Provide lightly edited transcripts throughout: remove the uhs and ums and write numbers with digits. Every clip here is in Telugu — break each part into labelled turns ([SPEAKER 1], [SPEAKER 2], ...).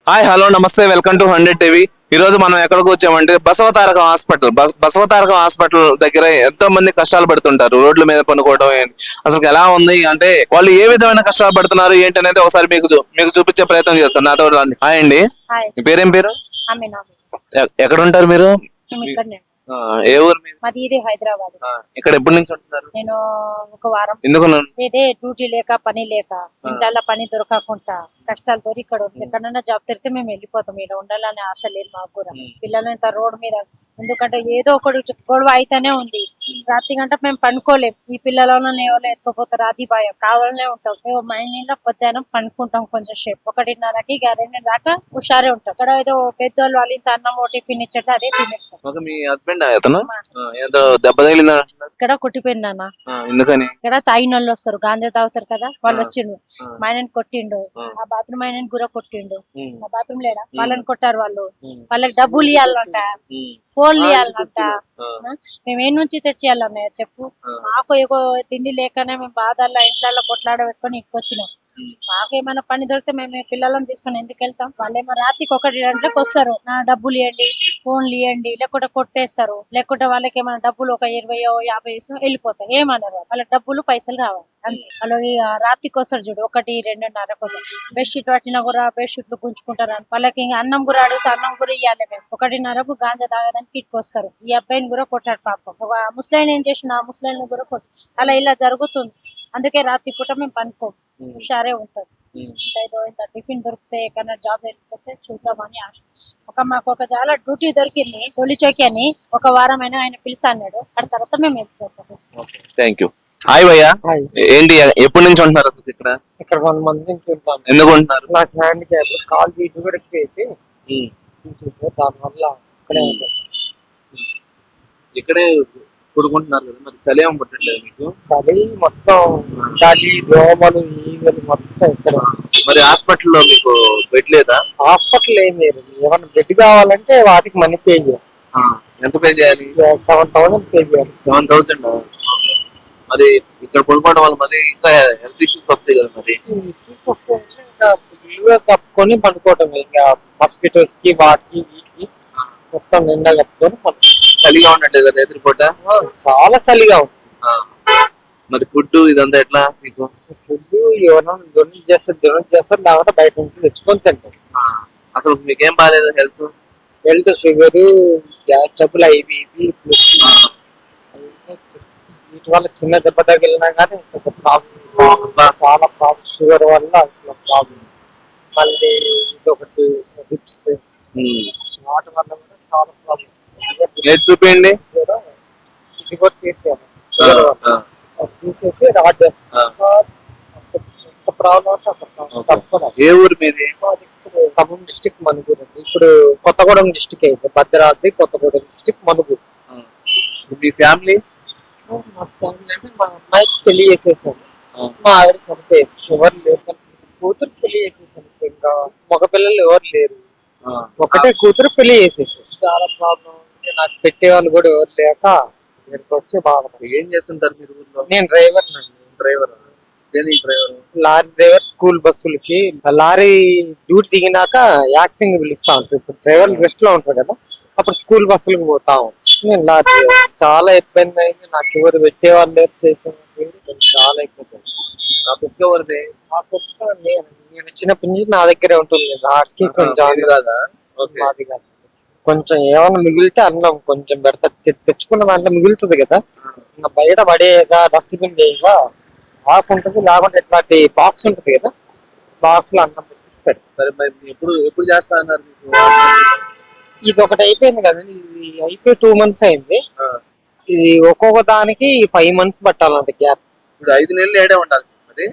[SPEAKER 1] హాయ్ హలో నమస్తే వెల్కమ్ టు 100 టీవీ. ఈ రోజు మనం ఎక్కడికి వచ్చామంటే బసవతారకం హాస్పిటల్. బసవతారకం హాస్పిటల్ దగ్గర ఎంతో మంది కష్టాలు పడుతుంటారు, రోడ్ల మీద పనుకోవడం అసలు ఎలా ఉంది అంటే వాళ్ళు ఏ విధమైన కష్టాలు పడుతున్నారు ఏంటి అనేది ఒకసారి మీకు చూపించే ప్రయత్నం చేస్తాను. నాతో రండి. హాయ్ అండి,
[SPEAKER 2] హాయ్.
[SPEAKER 1] మీ పేరేం పేరు?
[SPEAKER 2] ఆమెనా?
[SPEAKER 1] ఎక్కడ ఉంటారు మీరు?
[SPEAKER 2] మేము ఇక్కడనే.
[SPEAKER 1] ఏ ఊరు మీరు?
[SPEAKER 2] మాది ఇది హైదరాబాద్.
[SPEAKER 1] ఇక్కడ ఎప్పటి నుంచి ఉంటున్నారు?
[SPEAKER 2] నేను ఒక వారం.
[SPEAKER 1] ఎందుకు?
[SPEAKER 2] ఇదే డ్యూటీ లేక పని లేక ఇంట్లో పని దొరకకుండా కష్టాలతో ఇక్కడ ఎక్కడైనా జాబ్ తెరిస్తే మేము వెళ్ళిపోతాం. ఇక్కడ ఉండాలనే ఆశ లేదు మాకు కూడా. పిల్లలు ఇంత రోడ్ మీద, ఎందుకంటే ఏదో ఒకటి గొడవ అయితేనే ఉంది. రాత్రి గంట మేము పనుకోలేం. ఈ పిల్లలను ఎవరో ఎత్తుకోపోతారు, అది భయం. కావాలనే ఉంటాం. మేము మైండ్ మధ్యాహ్నం పనుకుంటాం కొంచెం సేపు, 1:30కి 2 దాకా హుషారే ఉంటాం. ఇక్కడ ఏదో పెద్దోళ్ళు వాళ్ళు ఇంత అన్నం టిఫిన్ ఇచ్చట అదే తినేస్తాం.
[SPEAKER 1] మీ హస్బెండ్ అతను ఏదో దెబ్బ తగిలిందా?
[SPEAKER 2] ఇక్కడ కొట్టిపోయిందన్న.
[SPEAKER 1] ఎందుకని?
[SPEAKER 2] ఇక్కడ తాగిన వాళ్ళు వస్తారు, గాంజా తాగుతారు కదా, వాళ్ళు వచ్చిండు. మా ఆయన కొట్టిండు, ఆ బాత్రూమ్ ఆయన గుర కొట్టిండు. ఆ బాత్రూమ్ లేడా వాళ్ళని కొట్టారు. వాళ్ళకి డబ్బులు ఇవ్వాలంట, ఫోన్లు ఇవ్వాలంట. మేము ఏ నుంచి తెచ్చేయాలన్నయ్య చెప్పు? మాకు ఏదో తిండి లేకనే మేము బాధల్లో ఇంట్లో కొట్లాడ పెట్టుకొని ఇక్కొచ్చినాం. మాకేమైనా పని దొరికితే మేము పిల్లలను తీసుకొని ఎందుకు వెళ్తాం? వాళ్ళేమో రాత్రికి 1 గంటలకు వస్తారు, నా డబ్బులు ఇవ్వండి, ఫోన్లు ఇవ్వండి, లేకుంటే కొట్టేస్తారు. లేకుంటే వాళ్ళకి ఏమైనా డబ్బులు ఒక 20-50 వెళ్ళిపోతాయి. ఏమన్నారు? వాళ్ళకి డబ్బులు పైసలు కావాలి అంతే. వాళ్ళకి రాత్రికి వస్తారు చూడు, 1-2:30 కోసం. బెడ్షీట్ పట్టినా కూడా బెడ్షీట్లు గుంజుకుంటారు. వాళ్ళకి ఇంకా అన్నం కూడా అడిగితే అన్నం కూడా ఇవ్వాలి. మేము 1:30కు గాంజా తాగడానికి ఇటుకొస్తారు. ఈ అబ్బాయిని కూడా కొట్టాడు పాపం. ఒక ముస్లిం ఏం చేసిన, ఆ ముస్లిం కూడా కొట్టు. అలా ఇలా జరుగుతుంది. అందుకే రాత్రి పూట మేము పనుకోం, హుషారే ఉంటుంది. ఏదో ఇంత టిఫిన్ దొరికితే ఎక్కడైనా జాబ్ దొరికితే చూద్దామని ఆశ. మాకు ఒక చాలా డ్యూటీ దొరికింది, టొలిచోకి అని. ఒక వారం అయినా ఆయన పిలిచి అన్నాడు. అక్కడ తర్వాత మేము వెళ్ళిపోతాం.
[SPEAKER 1] Thank you. హాయ్ భయ్యా, ఏంటి ఎప్పటి నుంచి ఉంటున్నారు అసలు ఇక్కడ?
[SPEAKER 3] ఇక్కడ 1 month నుంచి ఉంటాను.
[SPEAKER 1] ఎందుకు ఉంటున్నారు?
[SPEAKER 3] నాకు హ్యాండ్ క్యాప్, కాల్ తీసి కూడా ఎక్కువ దానివల్ల ఇక్కడే ఉంటాను.
[SPEAKER 1] ఇక్కడే పడుకుంటున్నారు కదా, మరి చలి ఏం పుట్టట్లేదు మీకు?
[SPEAKER 3] చలి మొత్తం, చలి దోమలు ఈగలు మొత్తం ఇక్కడ.
[SPEAKER 1] మరి హాస్పిటల్లో మీకు బెడ్ లేదా?
[SPEAKER 3] హాస్పిటల్ ఏం లేదు. ఏమన్నా బెడ్ కావాలంటే వాటికి మనీ పే చేయాలి.
[SPEAKER 1] ఎంత పే చేయాలి?
[SPEAKER 3] 7,000 పే చేయాలి.
[SPEAKER 1] 7,000. మరి ఇక్కడ పడుకోవడం వల్ల మరి ఇంకా హెల్త్ ఇష్యూస్ వస్తాయి కదా. మరి
[SPEAKER 3] ఇష్యూస్ వస్తే ఇంకా ఇల్లుగా కప్పుకొని పడుకోవటం. ఇంకా మస్కిటోస్ కి వాటికి వీటికి మొత్తం నిండా కప్పుకొని పడుకోవడం.
[SPEAKER 1] చలిగా ఉండట్లేదు ఎదురుపూట?
[SPEAKER 3] చాలా చలిగా ఉంది.
[SPEAKER 1] మరి ఫుడ్ ఇదంతా ఎట్లా మీకు?
[SPEAKER 3] ఫుడ్ ఎవరైనా డొనేట్ చేస్తారు, లేకపోతే బయట నుంచి తెచ్చుకొని తింటారు.
[SPEAKER 1] అసలు మీకేం బాగాలేదు
[SPEAKER 3] హెల్త్ షుగర్, గ్యాస్ ట్రబుల్, ఇవి వీటి వల్ల చిన్న దెబ్బ తగిలినా కానీ ప్రాబ్లం, చాలా ప్రాబ్లం. షుగర్ వల్ల అసలు ప్రాబ్లం. మళ్ళీ ఇదొకటి హిప్స్, వాటి వల్ల కూడా చాలా ప్రాబ్లం.
[SPEAKER 1] చూపించండి.
[SPEAKER 3] ఇది కూడా తీసేయాలి, షుగర్ వల్ల తీసేసి రాడ్ ఎంత ప్రాబ్లం అంటే అంత ప్రాబ్లం.
[SPEAKER 1] ఏ ఊరు మీది?
[SPEAKER 3] ఖమ్మం డిస్టిక్ మనుగూరు. ఇప్పుడు కొత్తగూడెం డిస్టిక్ అయితే భద్రాద్రి, కొత్తగూడెం డిస్టిక్ మనుగూరు.
[SPEAKER 1] మీ ఫ్యామిలీ?
[SPEAKER 3] మా ఫ్యామిలీ అంటే మా అమ్మాయికి పెళ్లి చేసేసాను, మా ఆవిడ చనిపోయింది, ఎవరు లేరు. కూతురు పెళ్లి చేసేసాను, ఇంకా మగ పిల్లలు ఎవరు లేరు. ఒకటే కూతురు పెళ్లి చేసేసాను. చాలా ప్రాబ్లం. నాకు పెట్టేవాళ్ళు కూడా ఎవరు లేక ఇక్కడికి వచ్చి బాధపడి.
[SPEAKER 1] ఏం చేస్తుంటారు మీరు ఊర్లో?
[SPEAKER 3] నేను డ్రైవర్ నండి.
[SPEAKER 1] డ్రైవర్?
[SPEAKER 3] Lorry driver. స్కూల్ బస్సులకి లారీ డ్యూటీ దిగినాక యాక్టింగ్ పిలుస్తా ఉంటారు. ఇప్పుడు డ్రైవర్ రెస్ట్ లో ఉంటారు కదా, అప్పుడు స్కూల్ బస్సులకు పోతా ఉంటాను. నేను లారీ డ్రైవర్. చాలా ఇబ్బంది అయింది. నాకు ఎవరు పెట్టేవాళ్ళు లేరు, చేసేవాళ్ళు. చాలా ఇబ్బంది.
[SPEAKER 1] ఆ కుక్క ఎవరిది?
[SPEAKER 3] ఆ కుక్క నేను చిన్నప్పటి నుంచి నా దగ్గరే ఉంటుంది. నాకి కొంచెం
[SPEAKER 1] కదా,
[SPEAKER 3] మాది కాదు. కొంచెం ఏమైనా మిగిలితే అన్నం కొంచెం పెడతా, తెచ్చుకున్న దాంట్లో మిగులుతుంది కదా, ఇంకా బయట పడేగా డస్ట్బిన్ చేయగా ఆకుంటుంది. లేకుంటే ఇట్లాంటి బాక్స్ ఉంటుంది కదా, బాక్స్ లో అన్నం పెట్టేసి పెడతారు.
[SPEAKER 1] ఎప్పుడు చేస్తా అన్నారు మీకు?
[SPEAKER 3] ఇది ఒకటి అయిపోయింది కదా, ఇది అయిపోయి 2 months అయింది. ఇది ఒక్కొక్క దానికి 5 months పట్టాలంట గ్యాప్.
[SPEAKER 1] ఇప్పుడు 5 నెలలు ఏడే ఉండాలి. మరి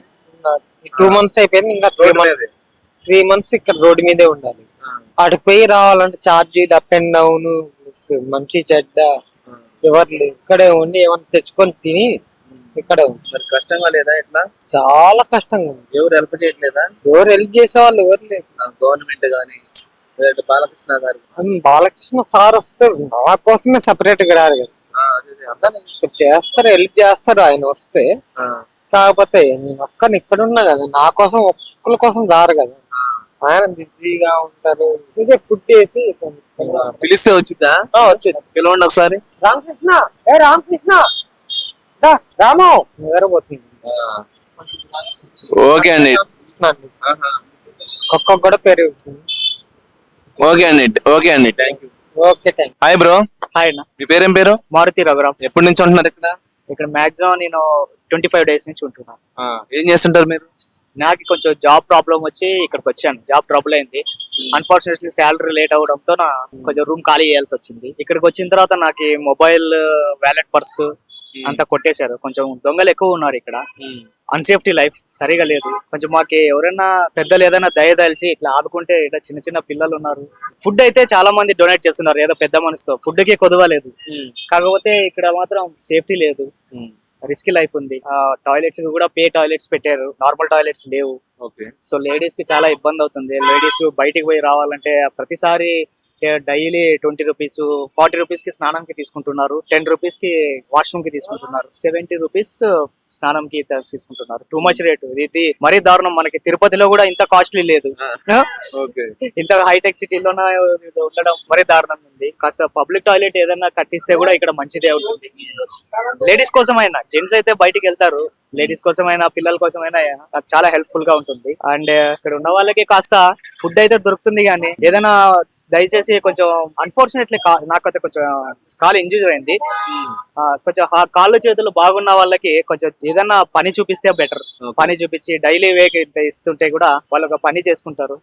[SPEAKER 3] 2 months అయిపోయింది, ఇంకా 3 months ఇక్కడ రోడ్డు మీదే ఉండాలి. అటుకు పోయి రావాలంటే ఛార్జీలు, అప్ అండ్ డౌన్, మంచి చెడ్డ ఎవరు లేరు. ఇక్కడే ఉండి ఏమన్నా తెచ్చుకొని తిని ఇక్కడే ఉంది.
[SPEAKER 1] మరి కష్టంగా లేదా? ఎట్లా?
[SPEAKER 3] చాలా కష్టంగా ఉంది.
[SPEAKER 1] ఎవరు హెల్ప్ చేయట్లేదా?
[SPEAKER 3] ఎవరు హెల్ప్ చేసే వాళ్ళు ఎవరు లేరు.
[SPEAKER 1] గవర్నమెంట్ గానీ బాలకృష్ణ గారు?
[SPEAKER 3] బాలకృష్ణ సార్ వస్తే నా కోసమే సపరేట్ గా రారు కదా, చేస్తారు, హెల్ప్ చేస్తారు ఆయన వస్తే. కాకపోతే నేను ఒక్కని ఇక్కడ ఉన్నా కదా, నా కోసం ఒక్కరి కోసం రారు కదా. ఆయన బిజీగా ఉంటారు. ఇదే ఫుడ్ వేసి
[SPEAKER 1] పిలిస్తే వచ్చిద్దా?
[SPEAKER 3] వచ్చేది.
[SPEAKER 1] పిలవండి ఒకసారి.
[SPEAKER 3] రామకృష్ణ, ఏ రామకృష్ణ, దా, రాము నిద్రపోతుంది.
[SPEAKER 1] ఓకే అండి.
[SPEAKER 3] కుక్క కూడా పెరుగుతుంది.
[SPEAKER 1] ఓకే అండి. ఓకే అండి, thank you.
[SPEAKER 3] Okay, thank
[SPEAKER 1] hi bro,
[SPEAKER 4] hi అన్న,
[SPEAKER 1] మీ పేరేం పేరు?
[SPEAKER 4] మారుతి రఘురామ్.
[SPEAKER 1] ఎప్పటి నుంచి ఉంటున్నారు ఇక్కడ?
[SPEAKER 4] ఇక్కడ మాక్సిమం నేను 25 డేస్ నుంచి ఉంటున్నాను.
[SPEAKER 1] ఏం చేస్తుంటారు మీరు?
[SPEAKER 4] నాకు కొంచెం జాబ్ ప్రాబ్లం వచ్చి ఇక్కడికి వచ్చాను. జాబ్ ట్రబుల్ అయింది. అన్ఫార్చునేట్లీ శాలరీ లేట్ అవడంతో నా కొంచెం రూమ్ ఖాళీ చేయాల్సి వచ్చింది. ఇక్కడికి వచ్చిన తర్వాత నాకు మొబైల్, వ్యాలెట్, పర్సు అంతా కొట్టేశారు. కొంచెం దొంగలు ఎక్కువ ఉన్నారు ఇక్కడ. అన్సేఫ్టీ లైఫ్ సరిగా లేదు. కొంచెం మాకు ఎవరైనా పెద్దలు ఏదైనా దయదలిచి ఇట్లా ఆదుకుంటే, ఇట్లా చిన్న చిన్న పిల్లలు ఉన్నారు. ఫుడ్ అయితే చాలా మంది డొనేట్ చేస్తున్నారు ఏదో పెద్ద మనసుతో. ఫుడ్ కి కొదవలేదు. కాకపోతే ఇక్కడ మాత్రం సేఫ్టీ లేదు, రిస్క్ లైఫ్ ఉంది. టాయిలెట్స్ కూడా పే టాయిలెట్స్ పెట్టారు, నార్మల్ టాయిలెట్స్ లేవు. సో లేడీస్ కి చాలా ఇబ్బంది అవుతుంది. లేడీస్ బయటికి పోయి రావాలంటే ప్రతిసారి డైలీ 20 రూపీస్, 40 రూపీస్ కి స్నానంకి తీసుకుంటున్నారు, 10 రూపీస్ కి వాష్రూమ్ కి తీసుకుంటున్నారు, 70 రూపీస్ స్నానంకి తీసుకుంటున్నారు. టూ మచ్ రేటు ఇది, మరీ దారుణం. మనకి తిరుపతిలో కూడా ఇంత కాస్ట్లీ లేదు, ఇంత హైటెక్ సిటీలో ఉండడం మరీ దారుణం ఉంది. కాస్త పబ్లిక్ టాయిలెట్ ఏదైనా కట్టిస్తే కూడా ఇక్కడ మంచిదే ఉంటుంది. లేడీస్ కోసమైనా, జెంట్స్ అయితే బయటికి వెళ్తారు, లేడీస్ కోసమైనా పిల్లల కోసమైనా అది చాలా హెల్ప్ఫుల్ గా ఉంటుంది. అండ్ ఇక్కడ ఉన్న వాళ్ళకి కాస్త ఫుడ్ అయితే దొరుకుతుంది, కానీ ఏదైనా దయచేసి కొంచెం అన్ఫార్చునేట్లీ నాకైతే కొంచెం కాలు ఇంజూర్ అయింది. కొంచెం కాళ్ళు చేతులు బాగున్న వాళ్ళకి కొంచెం ఏదైనా పని చూపిస్తే బెటర్. పని చూపించి డైలీ వేక్ ఇస్తుంటే కూడా వాళ్ళు ఒక పని చేసుకుంటారు.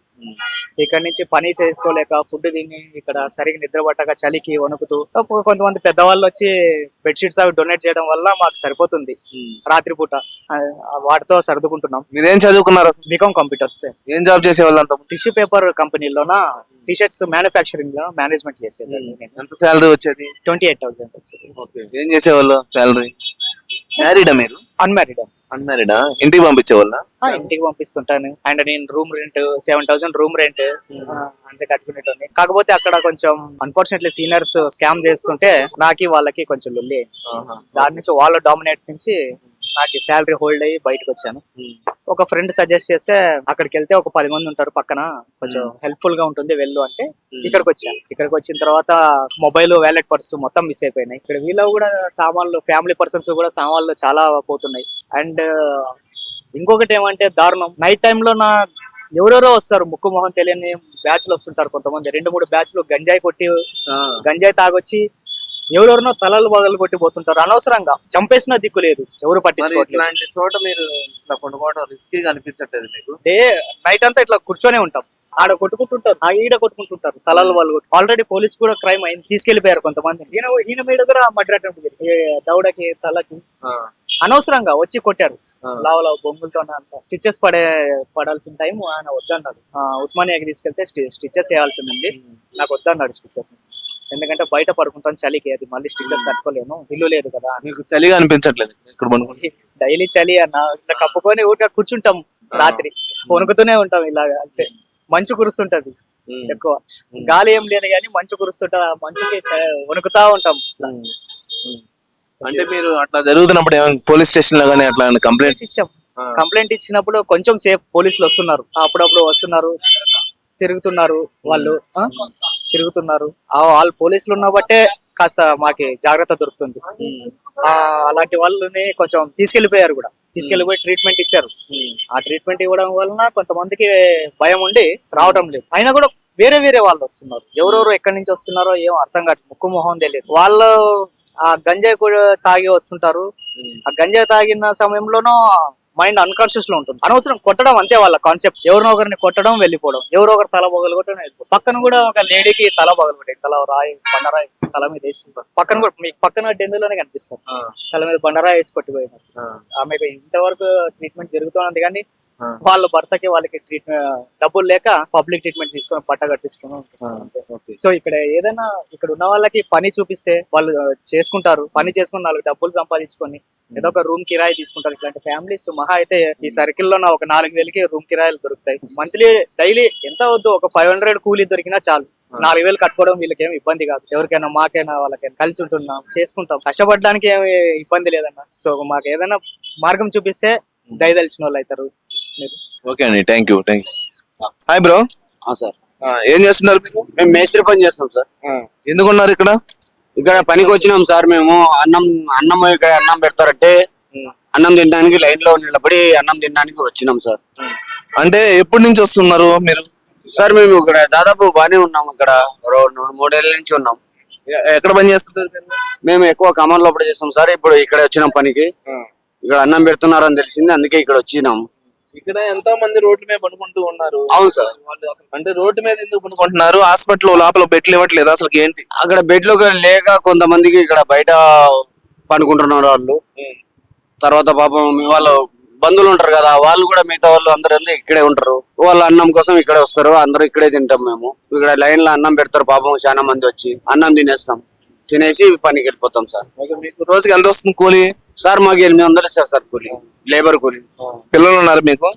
[SPEAKER 4] ఇక్కడ నుంచి పని చేసుకోలేక ఫుడ్ తిని ఇక్కడ సరిగ్గా నిద్ర పట్టక చలికి వణుకుతూ కొంతమంది పెద్దవాళ్ళు వచ్చి బెడ్షీట్స్ అవి డొనేట్ చేయడం వల్ల మాకు సరిపోతుంది. రాత్రిపూట వాటితో సర్దుకుంటున్నాం.
[SPEAKER 1] మీరేం చదువుకున్నారు అసలు?
[SPEAKER 4] BCom computers.
[SPEAKER 1] ఏం జాబ్ చేసేవాళ్ళు అంత?
[SPEAKER 4] టిష్యూ పేపర్ కంపెనీలోన టీ షర్ట్స్ మ్యానుఫ్యాక్చరింగ్ లో మేనేజ్మెంట్ చేసేది.
[SPEAKER 1] ఎంత శాలరీ వచ్చేది?
[SPEAKER 4] 28,000 వచ్చేది.
[SPEAKER 1] ఏం చేసేవాళ్ళు శాలరీ? మ్యారీడా మీరు?
[SPEAKER 4] అన్మ్యారీడ్.
[SPEAKER 1] అన్మ్యారీడా? ఇంటికి పంపించేవాళ్ళ?
[SPEAKER 4] ఇంటికి పంపిస్తుంటాను. అండ్ నేను రూమ్ రెంట్ 7,000 రూమ్ రెంట్ అంతే కట్టుకునేటోని. కాకపోతే అక్కడ కొంచెం అన్ఫార్చునేట్లీ సీనియర్స్ స్కామ్ చేస్తుంటే నాకు వాళ్ళకి కొంచెం లొల్లి అయింది. దాని నుంచి వాళ్ళ డామినేట్ నుంచి నాకు శాలరీ హోల్డ్ అయ్యి బయటకు వచ్చాను. ఒక ఫ్రెండ్ సజెస్ట్ చేస్తే అక్కడికి వెళ్తే ఒక 10 మంది ఉంటారు పక్కన, కొంచెం హెల్ప్ఫుల్ గా ఉంటుంది వెళ్ళు అంటే ఇక్కడికి వచ్చాను. ఇక్కడికి వచ్చిన తర్వాత మొబైల్, వ్యాలెట్, పర్సు మొత్తం మిస్ అయిపోయినాయి. ఇక్కడ వీళ్ళు కూడా సామాన్లు, ఫ్యామిలీ పర్సన్స్ కూడా సామాన్లు చాలా పోతున్నాయి. అండ్ ఇంకొకటి ఏమంటే దారుణం, నైట్ టైంలో ఎవరెవరో వస్తారు, ముక్కు మొహం తెలియని బ్యాచ్లు వస్తుంటారు. కొంతమంది 2-3 బ్యాచ్లు గంజాయి తాగొచ్చి ఎవరెవరినో తలలు బగలు కొట్టి పోతుంటారు. అనవసరంగా చంపేసిన దిక్కు లేదు, ఎవరు పట్టించుకోవట్లేదు.
[SPEAKER 1] ఇలాంటి చోట మీరు ఇట్లా కొనుక్కోవడం రిస్కీగా అనిపించట్లేదు మీకు?
[SPEAKER 4] నైట్ అంతా ఇట్లా కూర్చొనే ఉంటాం, ఆడ కొట్టుకుంటుంటారు, ఈడ కొట్టుకుంటుంటారు, తలలు వాళ్ళు కొట్టు. ఆల్రెడీ పోలీస్ కూడా క్రైమ్ అయింది, తీసుకెళ్లిపోయారు కొంతమంది. ఈయన మీద కూడా మడ్రాటం దౌడకి తలకి అనవసరంగా వచ్చి కొట్టారు. లావు బొంగులతో స్టిచెస్ పడాల్సిన టైం ఆయన వద్దన్నాడు. ఉస్మానియాకి తీసుకెళ్తే స్టిచెస్ వేయాల్సింది ఉంది, నాకు వద్దన్నాడు స్టిచెస్. ఎందుకంటే బయట పడుకుంటాను చలికి, అది మళ్ళీ స్టిచెస్ తట్టుకోలేను, ఇల్లు లేదు కదా.
[SPEAKER 1] మీకు చలిగా అనిపించట్లేదు ఇక్కడ పడుకుంటే?
[SPEAKER 4] డైలీ చలి అన్న, ఇట్లా కప్పుకొని ఊరిగా కూర్చుంటాం, రాత్రి వణుకుతూనే ఉంటాం ఇలాగా. అంతే, మంచు కురుస్తుంటది ఎక్కువ, గాలి ఏం లేదు కానీ మంచు కురుస్తుంటది. ఆ మంచుకి వణుకుతా ఉంటాం.
[SPEAKER 1] అంటే మీరు అట్లా జరుగుతున్నప్పుడు పోలీస్ స్టేషన్ లో కానీ అట్లా కంప్లైంట్
[SPEAKER 4] ఇచ్చాం. కంప్లైంట్ ఇచ్చినప్పుడు కొంచెం సేఫ్, పోలీసులు వస్తున్నారు, అప్పుడప్పుడు వస్తున్నారు, తిరుగుతున్నారు వాళ్ళు పోలీసులు ఉన్న బట్టే కాస్త మాకి జాగ్రత్త దొరుకుతుంది. అలాంటి వాళ్ళని కొంచెం తీసుకెళ్లిపోయారు కూడా, తీసుకెళ్లిపోయి ట్రీట్మెంట్ ఇచ్చారు. ఆ ట్రీట్మెంట్ ఇవ్వడం వలన కొంతమందికి భయం ఉండి రావడం లేదు. అయినా కూడా వేరే వాళ్ళు వస్తున్నారు, ఎవరెవరు ఎక్కడి నుంచి వస్తున్నారో ఏమో అర్థం కాదు, ముక్కు మొహం తెలియదు. వాళ్ళు ఆ గంజాయి కూడా తాగి వస్తుంటారు. ఆ గంజాయి తాగిన సమయంలోనూ మైండ్ అన్కాన్షియస్ లో ఉంటుంది. అనవసరం కొట్టడం, అంతే వాళ్ళ కాన్సెప్ట్. ఎవరినో ఒకరిని కొట్టడం, వెళ్ళిపోవడం, ఎవరో ఒకరు తల బొగలు కొట్టడం, వెళ్ళిపోవడం. పక్కన కూడా ఒక లేడీకి తల బొగలు కొట్టాయి, తల రాయి, బండరాయి తల మీద వేసుకుంటారు. పక్కన కూడా మీకు పక్కన డెందులోనే కనిపిస్తారు, తల మీద బండరాయి వేసి కొట్టిపోయినారు. ఆమెకు ఇంతవరకు ట్రీట్మెంట్ జరుగుతున్నది, కానీ వాళ్ళ భర్తకి వాళ్ళకి డబ్బులు లేక పబ్లిక్ ట్రీట్మెంట్ తీసుకొని పట్ట కట్టించుకుని. సో ఇక్కడ ఏదైనా ఇక్కడ ఉన్న వాళ్ళకి పని చూపిస్తే వాళ్ళు చేసుకుంటారు, పని చేసుకుని 4 డబ్బులు సంపాదించుకొని ఏదో ఒక రూమ్ కిరాయి తీసుకుంటారు. ఇట్లాంటి ఫ్యామిలీస్ మహా అయితే ఈ సర్కిల్ లో ఒక 4,000కి రూమ్ కిరాయిలు దొరుకుతాయి. మంత్లీ డైలీ ఎంత వద్దు, ఒక 500 కూలీ దొరికినా చాలు. 4,000 కట్టుకోవడం వీళ్ళకి ఏమి ఇబ్బంది కాదు. ఎవరికైనా మాకైనా వాళ్ళకైనా కలిసి ఉంటున్నాం, చేసుకుంటాం, కష్టపడడానికి ఏమి ఇబ్బంది లేదన్న. సో మాకు ఏదైనా మార్గం చూపిస్తే దయదలిచిన వాళ్ళు అవుతారు మీరు.
[SPEAKER 1] ఓకే అండి, thank you. Hi bro,
[SPEAKER 5] sir
[SPEAKER 1] ఏం చేస్తున్నారు మీరు?
[SPEAKER 5] మేము మేస్త్రి పని చేస్తాం సార్.
[SPEAKER 1] ఎందుకున్నారు ఇక్కడ?
[SPEAKER 5] ఇక్కడ పనికి వచ్చినాం సార్. మేము అన్నం ఇక్కడ అన్నం పెడతారంటే అన్నం తినడానికి లైన్ లో నిలబడి అన్నం తినడానికి వచ్చినాం సార్.
[SPEAKER 1] అంటే ఎప్పటి నుంచి వస్తున్నారు మీరు?
[SPEAKER 5] సార్ మేము ఇక్కడ దాదాపు బానే ఉన్నాం. ఇక్కడ 3 ఏళ్ళ నుంచి ఉన్నాం.
[SPEAKER 1] ఎక్కడ పని చేస్తుంటారు మీరు?
[SPEAKER 5] మేము ఎక్కువ ఖమ్మం లోపల చేస్తాం సార్. ఇప్పుడు ఇక్కడ వచ్చినాం పనికి. ఇక్కడ అన్నం పెడుతున్నారని తెలిసింది, అందుకే ఇక్కడ వచ్చినాం.
[SPEAKER 1] ఇక్కడ ఎంతో మంది రోడ్ల మీద పనుకుంటూ ఉన్నారు.
[SPEAKER 5] అవును సార్.
[SPEAKER 1] వాళ్ళు అసలు అంటే రోడ్డు మీద ఎందుకు పనుకుంటున్నారు? హాస్పిటల్ లోపల బెడ్లు ఇవ్వట్లేదు అసలు ఏంటి?
[SPEAKER 5] అక్కడ బెడ్లు లేక కొంతమందికి ఇక్కడ బయట పనుకుంటున్నారు వాళ్ళు. తర్వాత పాపం వాళ్ళు బంధువులు ఉంటారు కదా, వాళ్ళు కూడా మిగతా వాళ్ళు అందరూ ఇక్కడే ఉంటారు. వాళ్ళ అన్నం కోసం ఇక్కడే వస్తారు. అందరూ ఇక్కడే తింటాం. మేము ఇక్కడ లైన్ లో అన్నం పెడతారు. పాపం చాలా మంది వచ్చి అన్నం తినేస్తాం. తినేసి పనికి వెళ్ళిపోతాం సార్.
[SPEAKER 1] మీకు రోజుకి ఎంత వస్తుంది కూలి?
[SPEAKER 5] సార్ మాకు 800 ఇస్తారు సార్ కూలి, లేబర్ కూలి.
[SPEAKER 1] పిల్లలు ఉన్నారు మీకు?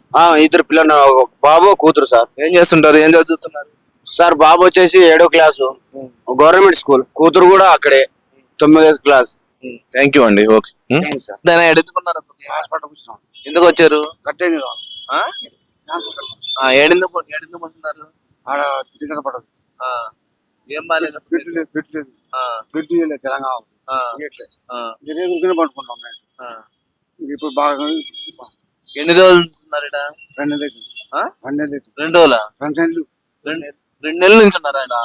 [SPEAKER 5] 2 పిల్లలు, ఒక బాబు కూతురు సార్.
[SPEAKER 1] ఏం చేస్తుంటారు? ఏం చదువుతున్నారు?
[SPEAKER 5] సార్ బాబు వచ్చేసి 7వ క్లాసు, గవర్నమెంట్ స్కూల్. కూతురు కూడా అక్కడే 9వ క్లాస్.
[SPEAKER 1] థ్యాంక్ యూ అండి. Okay
[SPEAKER 5] sir.
[SPEAKER 1] దాన్ని ఎడుతున్నారు అసలు?
[SPEAKER 5] హాస్పిటల్ వచ్చినాం.
[SPEAKER 1] ఎందుకు వచ్చారు?
[SPEAKER 5] కట్టేది
[SPEAKER 1] ఏడెందుకు పడుతున్నారు?
[SPEAKER 5] ఆడ టీచర్ పడదు.
[SPEAKER 1] ఏం బాగాలేదు?
[SPEAKER 5] బెడ్ తెలంగాణ పడుకుంటాం. ఇప్పుడు బాగా
[SPEAKER 1] ఎన్ని రోజులు ఉంటున్నారు ఇక్కడ?
[SPEAKER 5] 2 నెలలు.
[SPEAKER 1] 2 రోజులా?
[SPEAKER 5] 2 నెలలు.
[SPEAKER 1] 2 నెలల నుంచి ఉన్నారా ఇక్కడ?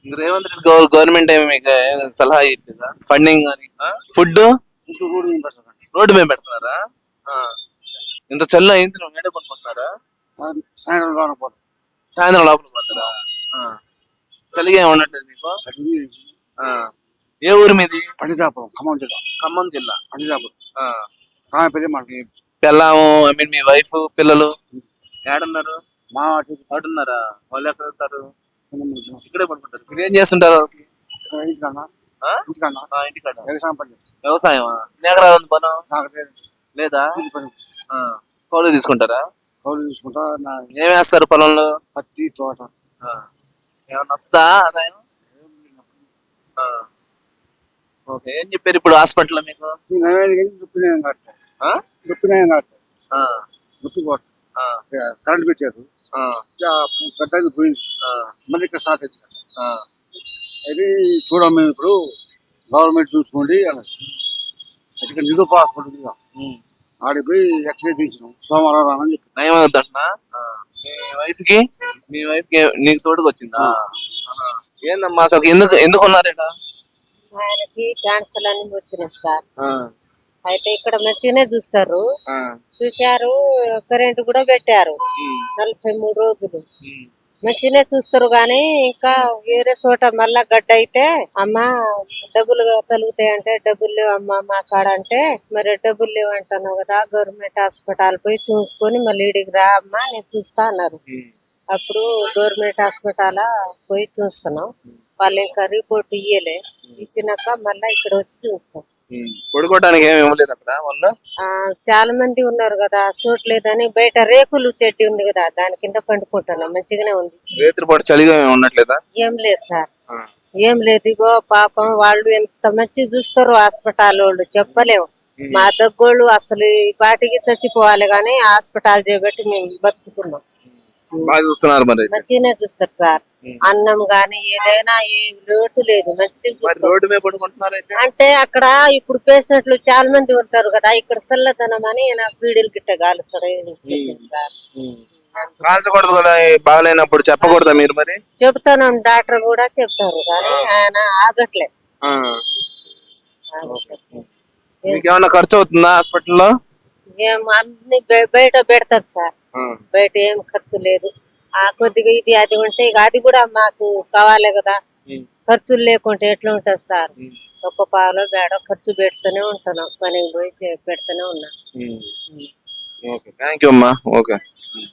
[SPEAKER 1] ఇంక రేవంత్ రెడ్డి గవర్నమెంట్ ఏమి మీకు సలహా ఇట్లేదా? ఫండింగ్ కానీ ఫుడ్ రోడ్డు మీద పెడుతున్నారా? ఇంత చల్ల అయింది, నువ్వు మేడ కొనుక్కుంటున్నారా? సాయంత్రం లోపల పోతారా? చలిగా ఏమి ఉండట్లేదు మీకు? ఏ ఊరు మీది?
[SPEAKER 5] పండితాపురం, ఖమ్మం జిల్లా.
[SPEAKER 1] ఖమ్మం జిల్లా.
[SPEAKER 5] పండితాపురం కామెపల్లి మనకి.
[SPEAKER 1] పిల్లము మీ వైఫ్ పిల్లలు ఏడున్నారు?
[SPEAKER 5] మా
[SPEAKER 1] ఆడున్నారా? వాళ్ళు ఎక్కడ ఉంటారు? ఇక్కడే పడుకుంటారు. మీరు ఏం చేస్తుంటారు?
[SPEAKER 5] ఇంటికన్నా
[SPEAKER 1] ఇంటికాడ
[SPEAKER 5] వ్యవసాయం పని చేస్తాం.
[SPEAKER 1] వ్యవసాయమా? ఎకరాలు ఉంది పను?
[SPEAKER 5] నాకు లేదు.
[SPEAKER 1] లేదా?
[SPEAKER 5] కూలి పని.
[SPEAKER 1] కౌలు తీసుకుంటారా?
[SPEAKER 5] కౌలు తీసుకుంటా.
[SPEAKER 1] ఏం వేస్తారు పొలంలో?
[SPEAKER 5] పత్తి, తోట.
[SPEAKER 1] ఏమన్నా వస్తుందా ఆదాయం? ఓకే. ఏం చెప్పారు ఇప్పుడు హాస్పిటల్ మీకు?
[SPEAKER 5] కరెంట్ పెట్టారు, కరెంట్ పోయింది, మళ్ళీ ఇక్కడ స్టార్ట్ అయింది. అది చూడం మేము ఇప్పుడు గవర్నమెంట్ చూసుకోండి అన్నది. ఇక్కడ నిరూప హాస్పిటల్ ఆడికి పోయి ఎక్స్రే తీసినాం సోమవారం రానని చెప్పి.
[SPEAKER 1] నయం అవుతుందా? మీ వైఫ్ కి నీకు తోడుకు వచ్చిందా? ఏందమ్మా అసలు ఎందుకు ఉన్నారు ఇక్కడ?
[SPEAKER 2] ఆయనకి క్యాన్సర్ అని వచ్చినాం సార్. అయితే ఇక్కడ మంచిగానే చూస్తారు. చూశారు, కరెంట్ కూడా పెట్టారు 43 రోజులు. మంచిగానే చూస్తారు గానీ ఇంకా వేరే చోట మళ్ళా గడ్డ అయితే అమ్మ డబ్బులు తలుగుతాయి అంటే డబ్బులు లేవు అమ్మ మా కాడ అంటే, మరి డబ్బులు లేవు అంటున్నావు కదా, గవర్నమెంట్ హాస్పిటల్ పోయి చూసుకొని మళ్ళీ ఇడికి రా అమ్మా నేను చూస్తా అన్నారు. అప్పుడు గవర్నమెంట్ హాస్పిటల్ పోయి చూస్తున్నాం. వాళ్ళు ఇంకా రిపోర్ట్ ఇయ్యలే. ఇచ్చినాక మళ్ళా ఇక్కడ వచ్చి చూస్తాం.
[SPEAKER 1] పడుకోవడానికి ఏమి ఇవ్వలేదు అక్కడ వాళ్ళు?
[SPEAKER 2] చాలా మంది ఉన్నారు కదా, చూడలేదని బయట రేకులు చెట్టు ఉంది కదా, దాని కింద పండుకుంటున్నాం. మంచిగానే ఉంది.
[SPEAKER 1] రేత్రిపాటు చలిగా ఉన్నట్లేదా?
[SPEAKER 2] ఏం లేదు సార్, ఏం లేదు. ఇగో పాపం వాళ్ళు ఎంత మంచి చూస్తారు హాస్పిటల్ వాళ్ళు, చెప్పలేము. మా దగ్గోళ్ళు అసలు ఈ పాటికి చచ్చిపోవాలి గానీ హాస్పిటల్ చేయబట్టి మేము బతుకుతున్నాం.
[SPEAKER 1] బాగా చూస్తున్నారు మరి.
[SPEAKER 2] మంచిగానే చూస్తారు సార్. అన్నం గాని ఏదైనా ఏ లోటు లేదు, మంచిగా
[SPEAKER 1] రోడ్డు మీద పడుకుంటున్నారు అయితే.
[SPEAKER 2] అంటే అక్కడ ఇప్పుడు పేషెంట్లు చాలా మంది ఉంటారు కదా, ఇక్కడ చల్లదనం అని పీడీలు గిట్ట కాలుస్తాడు సార్.
[SPEAKER 1] కాల్చకూడదు కదా బాగాలేనప్పుడు, చెప్పకూడదా మీరు మరి?
[SPEAKER 2] చెప్తాను, డాక్టర్ కూడా చెప్తారు కానీ ఆయన ఆగట్లేదు.
[SPEAKER 1] మీకేమన్నా ఖర్చు అవుతుందా హాస్పిటల్లో?
[SPEAKER 2] ఏం అన్ని బయట పెడతారు సార్, బయట ఏం ఖర్చు లేదు. ఆ కొద్దిగా ఇది అది ఉంటే ఇక అది కూడా మాకు కావాలి కదా, ఖర్చులు లేకుంటే ఎట్లా ఉంటది సార్? ఒక్క పావులో బేడ ఖర్చు పెడుతూనే ఉంటున్నాం, పనికి పోయి పెడుతూనే ఉన్నాం.
[SPEAKER 1] థ్యాంక్ యూ అమ్మా. ఓకే.